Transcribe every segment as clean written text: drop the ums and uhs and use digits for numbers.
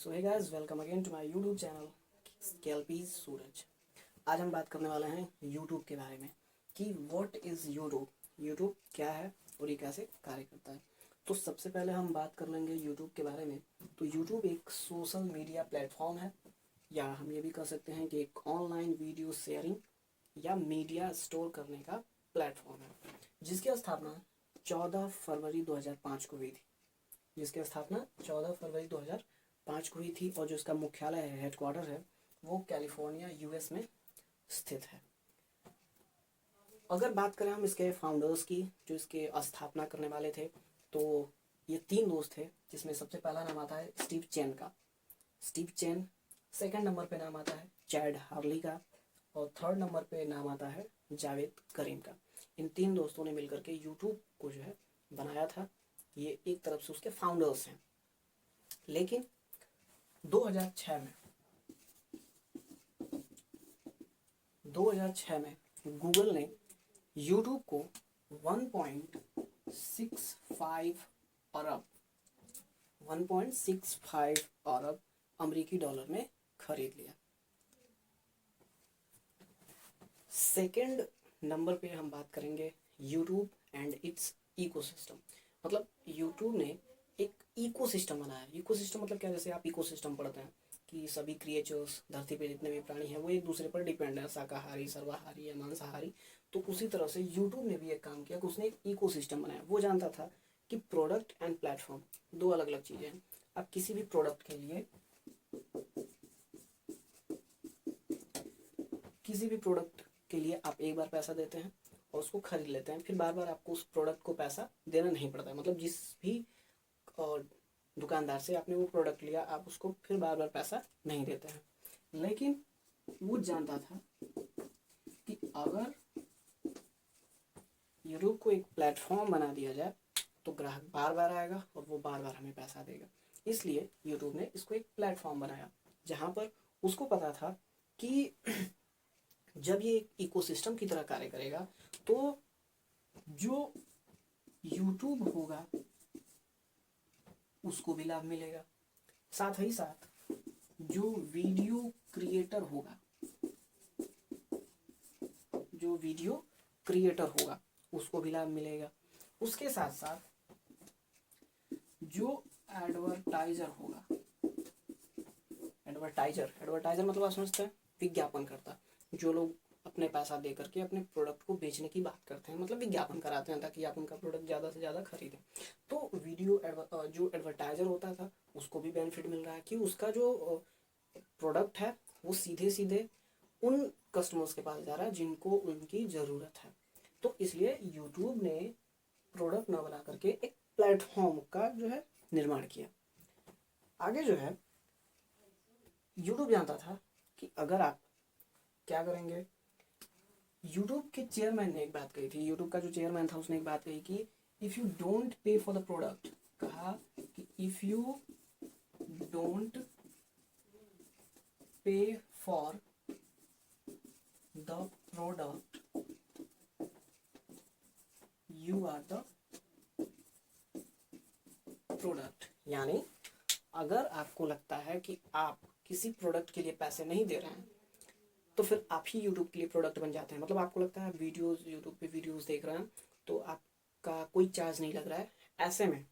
So hey guys, welcome again to my YouTube channel स्केल्पी सूरज। आज हम बात करने वाले हैं यूट्यूब के बारे में कि व्हाट इज़ यूट्यूब, यूट्यूब क्या है और ये कैसे कार्य करता है। तो सबसे पहले हम बात कर लेंगे यूट्यूब के बारे में। तो यूट्यूब एक सोशल मीडिया प्लेटफॉर्म है, या हम ये भी कह सकते हैं कि एक ऑनलाइन वीडियो शेयरिंग या मीडिया स्टोर करने का प्लेटफॉर्म है, जिसकी स्थापना 14 फरवरी 2005 को हुई थी। 14 फरवरी 2005 को हुई थी और जो इसका मुख्यालय है, हेडक्वार्टर है, वो कैलिफोर्निया यूएस में स्थित है। अगर बात करें हम इसके फाउंडर्स की, जो इसके स्थापना करने वाले थे, तो ये 3 दोस्त थे, जिसमें सबसे पहला नाम आता है स्टीव चेन का, स्टीव चेन। सेकंड नंबर पे नाम आता है चैड हार्ली का और थर्ड नंबर पे नाम आता है जावेद करीम का। इन 3 दोस्तों ने मिलकर के यूट्यूब को जो है बनाया था। ये एक तरफ से उसके फाउंडर्स हैं। लेकिन 2006 में गूगल ने यूट्यूब को 1.65 अरब अमेरिकी डॉलर में खरीद लिया। सेकंड नंबर पे हम बात करेंगे यूट्यूब एंड इट्स इकोसिस्टम। मतलब यूट्यूब ने एक इकोसिस्टम बनाया। इकोसिस्टम मतलब क्या, जैसे आप इकोसिस्टम पढ़ते हैं कि सभी क्रिएचर्स, धरती पे जितने भी प्राणी हैं वो एक दूसरे पर डिपेंड है, शाकाहारी, सर्वाहारी या मांसाहारी। तो उसी तरह से यूट्यूब ने भी एक काम किया कि उसने एक इकोसिस्टम बनाया। वो जानता था कि प्रोडक्ट एंड प्लेटफॉर्म दो अलग अलग चीज़ें हैं। आप किसी भी प्रोडक्ट के लिए आप एक बार पैसा देते हैं और उसको खरीद लेते हैं, फिर बार बार आपको उस प्रोडक्ट को पैसा देना नहीं पड़ता है। मतलब जिस भी दुकानदार से आपने वो प्रोडक्ट लिया, आप उसको फिर बार बार पैसा नहीं देते हैं। लेकिन वो जानता था कि अगर यूट्यूब को एक प्लेटफॉर्म बना दिया जाए तो ग्राहक बार बार आएगा और वो बार बार हमें पैसा देगा। इसलिए यूट्यूब ने इसको एक प्लेटफॉर्म बनाया, जहाँ पर उसको पता था कि जब ये एक इकोसिस्टम की तरह कार्य करेगा तो जो यूट्यूब होगा उसको भी लाभ मिलेगा, साथ ही साथ जो वीडियो क्रिएटर होगा उसको भी लाभ मिलेगा। उसके साथ साथ जो एडवर्टाइजर होगा, एडवर्टाइजर मतलब आप समझते हैं, विज्ञापन करता। जो लोग अपने पैसा दे करके अपने प्रोडक्ट को बेचने की बात करते हैं, मतलब विज्ञापन कराते हैं ताकि आप उनका प्रोडक्ट ज़्यादा से ज़्यादा खरीदें। तो जो एडवर्टाइजर होता था उसको भी बेनिफिट मिल रहा है कि उसका जो प्रोडक्ट है वो सीधे सीधे उन कस्टमर्स के पास जा रहा है जिनको उनकी ज़रूरत है। तो इसलिए यूट्यूब ने प्रोडक्ट ना बना करके एक प्लेटफॉर्म का जो है निर्माण किया। आगे जो है यूट्यूब जानता था कि अगर आप क्या करेंगे, यूट्यूब के चेयरमैन ने एक बात कही थी, यूट्यूब का जो चेयरमैन था उसने एक बात कही कि if you don't pay for the product, कहा कि if you don't pay for the product you are the product. यानी अगर आपको लगता है कि आप किसी प्रोडक्ट के लिए पैसे नहीं दे रहे हैं तो फिर आप ही यूट्यूब के लिए प्रोडक्ट बन जाते हैं। मतलब आपको लगता है वीडियोस, यूट्यूब पे वीडियोस देख रहे हैं तो आपका कोई चार्ज नहीं लग रहा है ऐसे में,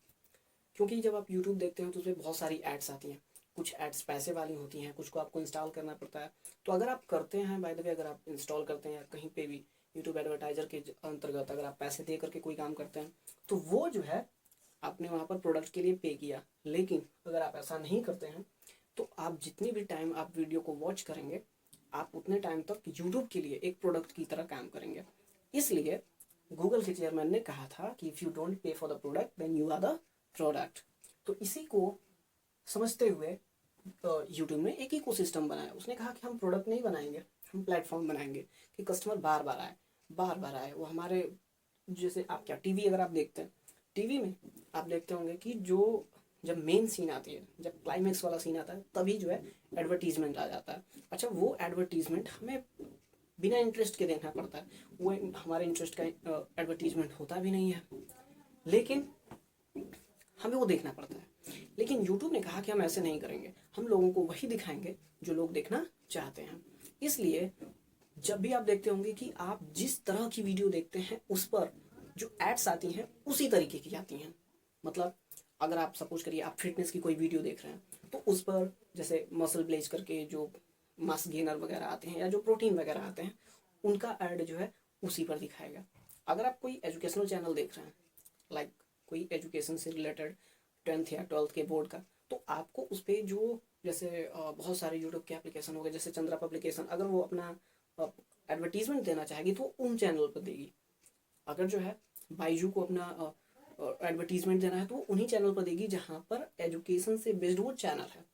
क्योंकि जब आप यूट्यूब देखते हैं तो उसमें बहुत सारी एड्स आती हैं। कुछ एड्स पैसे वाली होती हैं, कुछ को आपको इंस्टॉल करना पड़ता है। तो अगर आप करते हैं, बाय द वे, अगर आप इंस्टॉल करते हैं या कहीं पे भी यूट्यूब एडवर्टाइजर के अंतर्गत अगर आप पैसे दे करके कोई काम करते हैं तो वो जो है आपने वहाँ पर प्रोडक्ट के लिए पे किया। लेकिन अगर आप ऐसा नहीं करते हैं तो आप जितनी भी टाइम आप वीडियो को वॉच करेंगे, आप उतने टाइम तक यूट्यूब के लिए एक प्रोडक्ट की तरह काम करेंगे। इसलिए गूगल के चेयरमैन ने कहा था कि if you don't pay for the product then you are the product. तो इसी को समझते हुए यूट्यूब ने एक इकोसिस्टम बनाया। उसने कहा कि हम प्रोडक्ट नहीं बनाएंगे, हम प्लेटफॉर्म बनाएंगे कि कस्टमर बार बार आए। वो हमारे, जैसे आप क्या टीवी अगर आप देखते हैं, टीवी में आप देखते होंगे कि जो जब मेन सीन आती है, जब क्लाइमेक्स वाला सीन आता है, तभी जो है एडवर्टीजमेंट आ जाता है। अच्छा, वो एडवर्टीजमेंट हमें बिना इंटरेस्ट के देखना पड़ता है, वो हमारे इंटरेस्ट का एडवर्टीजमेंट होता भी नहीं है, लेकिन हमें वो देखना पड़ता है। लेकिन यूट्यूब ने कहा कि हम ऐसे नहीं करेंगे, हम लोगों को वही दिखाएंगे जो लोग देखना चाहते हैं। इसलिए जब भी आप देखते होंगे कि आप जिस तरह की वीडियो देखते हैं उस पर जो एड्स आती हैं उसी तरीके की आती हैं। मतलब अगर आप सपोज करिए आप फिटनेस की कोई वीडियो देख रहे हैं तो उस पर जैसे मसल ब्लेज करके जो मस गेनर वगैरह आते हैं या जो प्रोटीन वगैरह आते हैं उनका ऐड जो है उसी पर दिखाएगा। अगर आप कोई एजुकेशनल चैनल देख रहे हैं, लाइक कोई एजुकेशन से रिलेटेड 10th या 12th के बोर्ड का, तो आपको उस पर जो जैसे बहुत सारे यूट्यूब के एप्लीकेशन हो गए, जैसे चंद्रा पब्लिकेशन, अगर वो अपना एडवर्टीजमेंट देना चाहेगी तो उन चैनल पर देगी। अगर जो है बाइजू को अपना एडवर्टीजमेंट देना है तो उन्हीं चैनल पर देगी जहाँ पर एजुकेशन से बेस्ड वो चैनल है।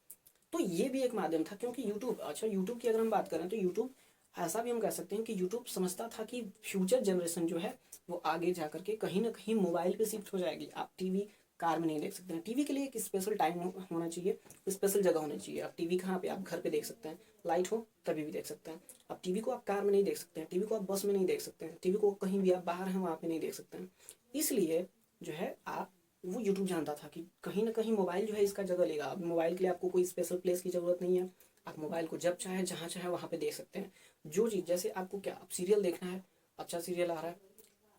तो ये भी एक माध्यम था, क्योंकि यूट्यूब, अच्छा यूट्यूब की अगर हम बात करें तो यूट्यूब ऐसा भी हम कह सकते हैं कि यूट्यूब समझता था कि फ्यूचर जनरेशन जो है वो आगे जा करके कहीं ना कहीं मोबाइल पे शिफ्ट हो जाएगी। आप टीवी कार में नहीं देख सकते हैं, टीवी के लिए एक स्पेशल टाइम होना चाहिए, स्पेशल जगह होनी चाहिए। आप टीवी कहाँ पे, आप घर पे देख सकते हैं, लाइट हो तभी भी देख सकते हैं। अब टीवी को आप कार में नहीं देख सकते हैं, टीवी को आप बस में नहीं देख सकते हैं, टीवी को कहीं भी आप बाहर हैं वहाँ पे नहीं देख सकते हैं। इसलिए जो है आप वो यूट्यूब जानता था कि कहीं ना कहीं मोबाइल जो है इसका जगह लेगा। अब मोबाइल के लिए आपको कोई स्पेशल प्लेस की ज़रूरत नहीं है, आप मोबाइल को जब चाहे जहाँ चाहे वहाँ पे देख सकते हैं। जो चीज़ जैसे आपको क्या, आप सीरियल देखना है, अच्छा सीरियल आ रहा है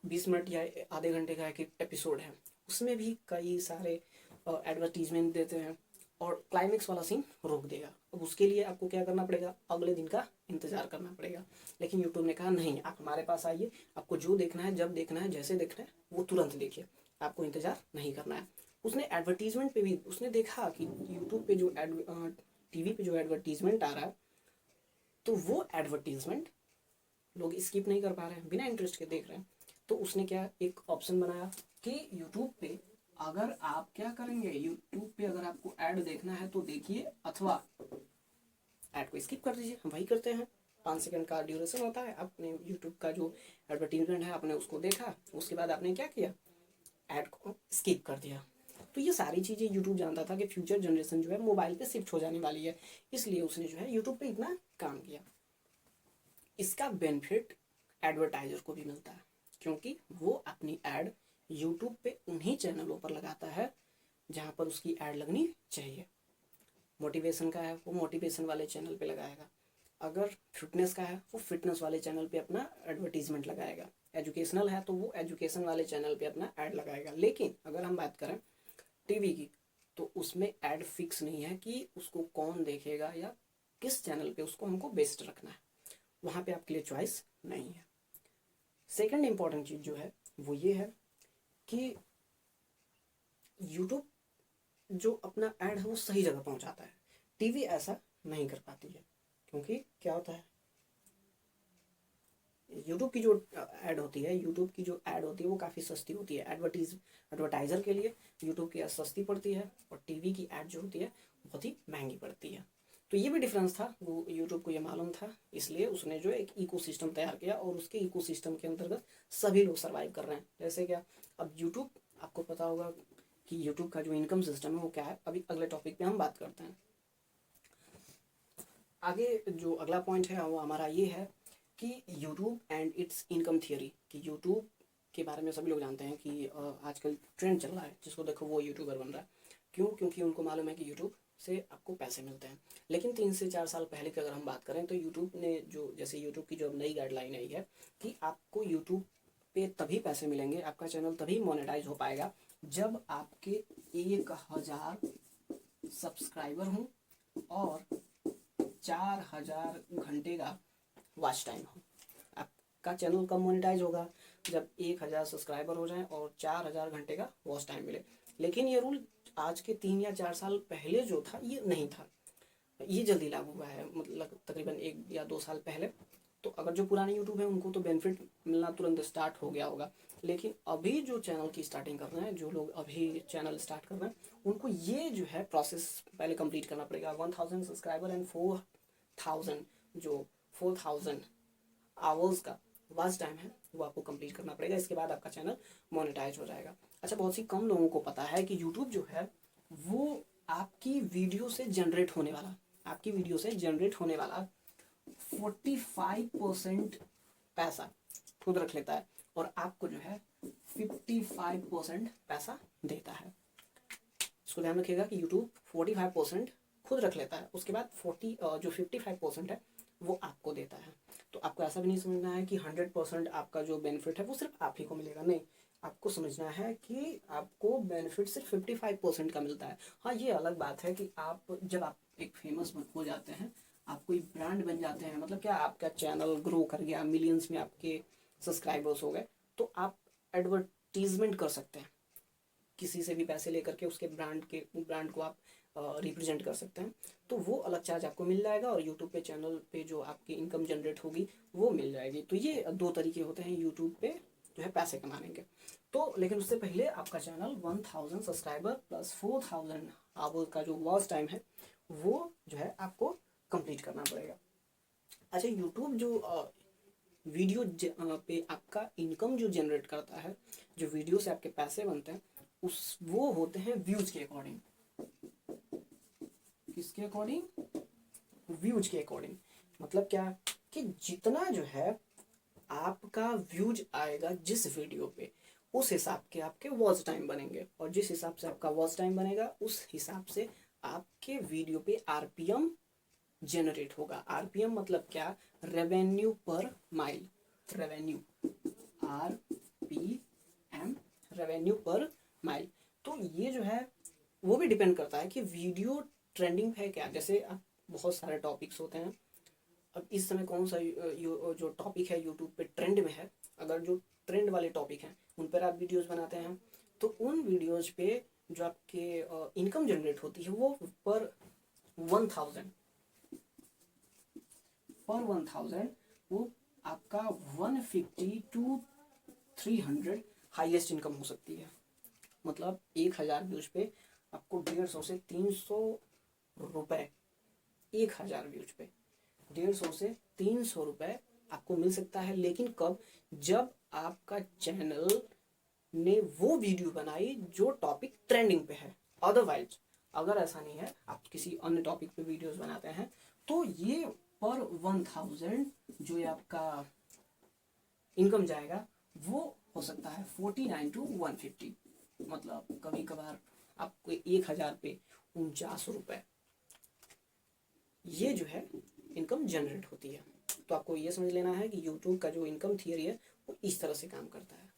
20 मिनट या आधे घंटे का एक एपिसोड है, उसमें भी कई सारे एडवर्टीजमेंट देते हैं और क्लाइमेक्स वाला सीन रोक देगा। अब उसके लिए आपको क्या करना पड़ेगा, अगले दिन का इंतज़ार करना पड़ेगा। लेकिन यूट्यूब ने कहा नहीं, आप हमारे पास आइए, आपको जो देखना है, जब देखना है, जैसे देखना है वो तुरंत देखिए, आपको इंतज़ार नहीं करना है। उसने एडवर्टीजमेंट पे भी उसने देखा कि यूट्यूब पे जो टीवी पे जो एडवर्टीजमेंट आ रहा है तो वो एडवर्टीजमेंट लोग स्किप नहीं कर पा रहे हैं, बिना इंटरेस्ट के देख रहे हैं। तो उसने क्या एक ऑप्शन बनाया कि यूट्यूब पे अगर आप क्या करेंगे, यूट्यूब पे अगर आपको ऐड देखना है तो देखिए, अथवा ऐड को स्किप कर दीजिए। हम वही करते हैं, 5 सेकंड का ड्यूरेशन होता है। आपने यूट्यूब का जो एडवर्टीजमेंट है आपने उसको देखा, उसके बाद आपने क्या किया, ऐड को स्किप कर दिया। तो ये सारी चीज़ें यूट्यूब जानता था कि फ्यूचर जनरेशन जो है मोबाइल पे शिफ्ट हो जाने वाली है, इसलिए उसने जो है यूट्यूब पे इतना काम किया। इसका बेनिफिट एडवर्टाइजर को भी मिलता है, क्योंकि वो अपनी ऐड यूट्यूब पे उन्हीं चैनलों पर लगाता है जहाँ पर उसकी ऐड लगनी चाहिए। मोटिवेशन का है वो मोटिवेशन वाले चैनल पे लगाएगा, अगर फिटनेस का है वो फिटनेस वाले चैनल पे अपना एडवर्टीजमेंट लगाएगा, एजुकेशनल है तो वो एजुकेशन वाले चैनल पे अपना ऐड लगाएगा। लेकिन अगर हम बात करें टीवी की तो उसमें ऐड फिक्स नहीं है कि उसको कौन देखेगा या किस चैनल पे उसको हमको बेस्ट रखना है, वहाँ पे आपके लिए चॉइस नहीं है। सेकंड इम्पॉर्टेंट चीज़ जो है वो ये है कि यूट्यूब जो अपना ऐड है वो सही जगह पहुँचाता है, टीवी ऐसा नहीं कर पाती है। क्योंकि क्या होता है, यूट्यूब की जो ऐड होती है, यूट्यूब की जो ऐड होती है वो काफ़ी सस्ती होती है, एडवर्टाइज़र के लिए यूट्यूब की ऐड सस्ती पड़ती है और टीवी की ऐड जो होती है बहुत ही महंगी पड़ती है। तो ये भी डिफरेंस था, वो यूट्यूब को ये मालूम था, इसलिए उसने जो एक इकोसिस्टम तैयार किया और उसके इकोसिस्टम के अंतर्गत सभी लोग सर्वाइव कर रहे हैं। जैसे क्या, अब यूट्यूब, आपको पता होगा कि यूट्यूब का जो इनकम सिस्टम है वो क्या है, अभी अगले टॉपिक पे हम बात करते हैं। आगे जो अगला पॉइंट है वो हमारा ये है कि YouTube and it's income theory, कि यूट्यूब के बारे में सभी लोग जानते हैं कि आजकल ट्रेंड चल रहा है, जिसको देखो वो यूट्यूबर बन रहा है। क्यों? क्योंकि उनको मालूम है कि यूट्यूब से आपको पैसे मिलते हैं। लेकिन 3 से 4 साल पहले की अगर हम बात करें तो यूट्यूब ने जो, जैसे यूट्यूब की जो अब नई गाइडलाइन आई है कि आपको यूट्यूब पे तभी पैसे मिलेंगे, आपका चैनल तभी मोनेटाइज हो पाएगा जब आपके 1000 सब्सक्राइबर हों और 4000 घंटे का वॉच टाइम हो। आपका चैनल कब मोनेटाइज होगा, जब 1000 सब्सक्राइबर हो जाएं और 4000 घंटे का वॉच टाइम मिले। लेकिन ये रूल आज के 3 या 4 साल पहले जो था ये नहीं था, ये जल्दी लागू हुआ है, मतलब तकरीबन 1 या 2 साल पहले। तो अगर जो पुराने यूट्यूब है उनको तो बेनिफिट मिलना तुरंत स्टार्ट हो गया होगा, लेकिन अभी जो चैनल की स्टार्टिंग कर रहे हैं, जो लोग अभी चैनल स्टार्ट कर रहे हैं, उनको ये जो है प्रोसेस पहले कंप्लीट करना पड़ेगा। 1000 सब्सक्राइबर एंड 4000 आवर्स का वॉच टाइम है वो आपको कंप्लीट करना पड़ेगा, इसके बाद आपका चैनल मोनेटाइज हो जाएगा। अच्छा, बहुत सी कम लोगों को पता है कि यूट्यूब जो है वो आपकी वीडियो से जनरेट होने वाला 45% पैसा खुद रख लेता है और आपको जो है 55% पैसा देता है। इसको ध्यान रखिएगा कि यूट्यूब 45% खुद रख लेता है, उसके बाद 55% है वो आपको देता है। तो आपको ऐसा भी नहीं समझना है कि 100% आपका जो बेनिफिट है वो सिर्फ आप ही को मिलेगा, नहीं, आपको समझना है कि आपको बेनिफिट सिर्फ 55% का मिलता है। हाँ, ये अलग बात है कि आप जब आप एक फेमस हो जाते हैं, आप कोई ब्रांड बन जाते हैं, मतलब क्या आपका चैनल ग्रो कर गया, मिलियंस में आपके सब्सक्राइबर्स हो गए, तो आप एडवर्टीजमेंट कर सकते हैं, किसी से भी पैसे लेकर के उसके ब्रांड को आप रिप्रेजेंट कर सकते हैं। तो वो अलग चार्ज आपको मिल जाएगा और यूट्यूब पे चैनल पे जो आपकी इनकम जनरेट होगी वो मिल जाएगी। तो ये दो तरीके होते हैं यूट्यूब पे जो है पैसे कमाने के। तो लेकिन उससे पहले आपका चैनल 1000 सब्सक्राइबर प्लस 4000 आवर का जो वॉच टाइम है वो जो है आपको कंप्लीट करना पड़ेगा। अच्छा, यूट्यूब जो वीडियो पे आपका इनकम जो जनरेट करता है, जो वीडियो से आपके पैसे बनते हैं, वो होते हैं व्यूज के अकॉर्डिंग। किसके अकॉर्डिंग? व्यूज के अकॉर्डिंग। मतलब क्या कि जितना जो है आपका व्यूज आएगा जिस वीडियो पे, उस हिसाब के आपके वॉच टाइम बनेंगे, और जिस हिसाब से आपका वॉच टाइम बनेगा उस हिसाब से आपके वीडियो पे आरपीएम जनरेट होगा। आरपीएम मतलब क्या? Revenue per mile. Revenue, RPM, revenue per mile. तो ये जो है वो भी डिपेंड करता है कि वीडियो ट्रेंडिंग है क्या। जैसे अब बहुत सारे टॉपिक्स होते हैं, अब इस समय कौन सा जो टॉपिक है यूट्यूब पे ट्रेंड में है, अगर जो ट्रेंड वाले टॉपिक हैं उन पर आप वीडियोस बनाते हैं, तो उन वीडियोस पे जो आपके इनकम जनरेट होती है वो पर 1000 वो आपका 150 टू 300 हाईएस्ट इनकम हो सकती है। मतलब 1000 व्यूज पे आपको 150 से 300 रुपए, 1000 व्यूज पे 150 से 300 रुपए आपको मिल सकता है। लेकिन कब? जब आपका चैनल ने वो वीडियो बनाई जो टॉपिक ट्रेंडिंग पे है। अदरवाइज अगर ऐसा नहीं है, आप किसी अन्य टॉपिक पे वीडियोस बनाते हैं, तो ये पर 1000 जो ये आपका इनकम जाएगा वो हो सकता है 49 टू 150। मतलब कभी कभार आपको 1000 पे 49 रुपए ये जो है इनकम जनरेट होती है। तो आपको ये समझ लेना है कि यूट्यूब का जो इनकम थियरी है वो इस तरह से काम करता है।